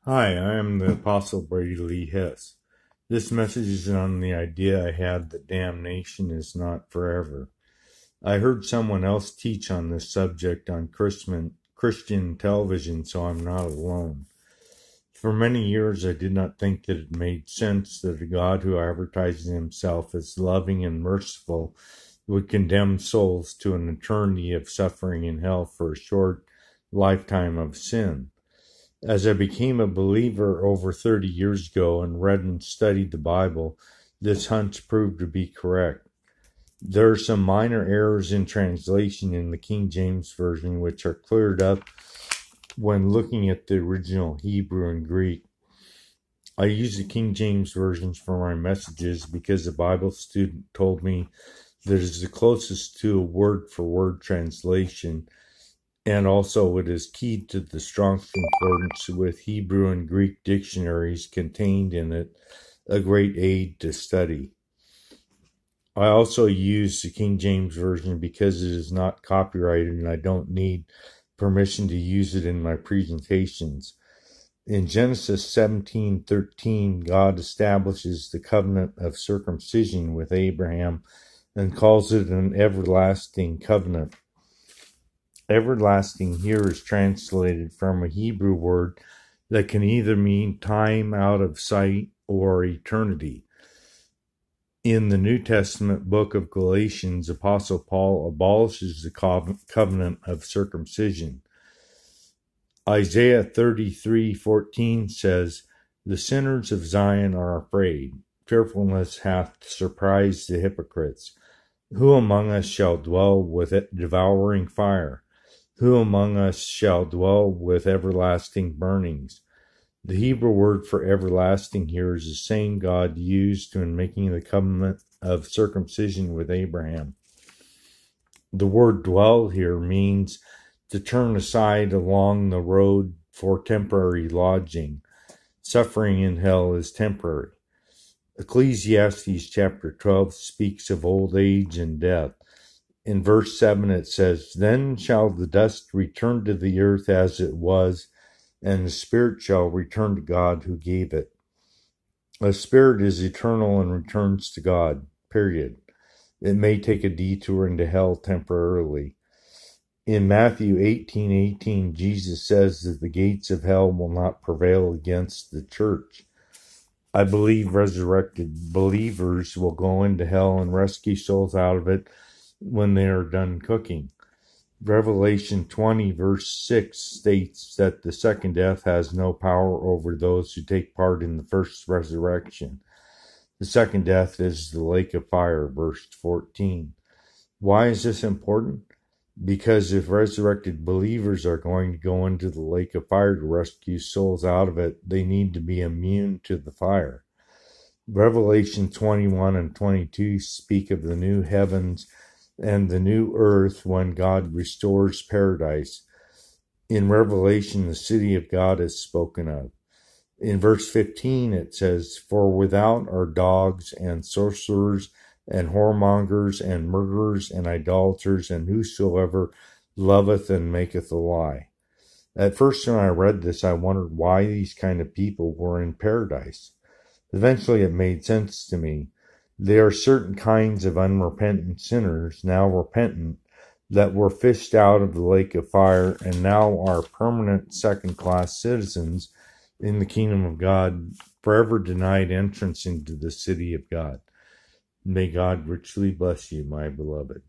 Hi, I am the Apostle Brady Hess. This message is on the idea I had that damnation is not forever. I heard someone else teach on this subject on Christian television, so I'm not alone. For many years, I did not think that it made sense that a God who advertises himself as loving and merciful would condemn souls to an eternity of suffering in hell for a short lifetime of sin. As I became a believer over 30 years ago and read and studied the Bible, this hunch proved to be correct. There are some minor errors in translation in the King James Version which are cleared up when looking at the original Hebrew and Greek. I use the King James Versions for my messages because a Bible student told me that it is the closest to a word-for-word translation, and also it is keyed to the Strong's Concordance with Hebrew and Greek dictionaries contained in it, a great aid to study. I also use the King James Version because it is not copyrighted and I don't need permission to use it in my presentations. In Genesis 17:13, God establishes the covenant of circumcision with Abraham and calls it an everlasting covenant. Everlasting here is translated from a Hebrew word that can either mean time out of sight or eternity. In the New Testament book of Galatians, Apostle Paul abolishes the covenant of circumcision. Isaiah 33:14 says, "The sinners of Zion are afraid. Fearfulness hath surprised the hypocrites. Who among us shall dwell with devouring fire? Who among us shall dwell with everlasting burnings?" The Hebrew word for everlasting here is the same God used in making the covenant of circumcision with Abraham. The word dwell here means to turn aside along the road for temporary lodging. Suffering in hell is temporary. Ecclesiastes chapter 12 speaks of old age and death. In verse 7 it says, "Then shall the dust return to the earth as it was, and the spirit shall return to God who gave it." A spirit is eternal and returns to God, period. It may take a detour into hell temporarily. In Matthew 18:18, Jesus says that the gates of hell will not prevail against the church. I believe resurrected believers will go into hell and rescue souls out of it when they are done cooking. Revelation 20 verse 6 states that the second death has no power over those who take part in the first resurrection. The second death is the lake of fire, verse 14. Why is this important? Because if resurrected believers are going to go into the lake of fire to rescue souls out of it, they need to be immune to the fire. Revelation 21 and 22 speak of the new heavens and the new earth when God restores paradise. In Revelation, the city of God is spoken of. In verse 15, it says, "For without are dogs and sorcerers and whoremongers and murderers and idolaters and whosoever loveth and maketh a lie." At first, when I read this, I wondered why these kind of people were in paradise. Eventually, it made sense to me. There are certain kinds of unrepentant sinners, now repentant, that were fished out of the lake of fire and now are permanent second-class citizens in the kingdom of God, forever denied entrance into the city of God. May God richly bless you, my beloved.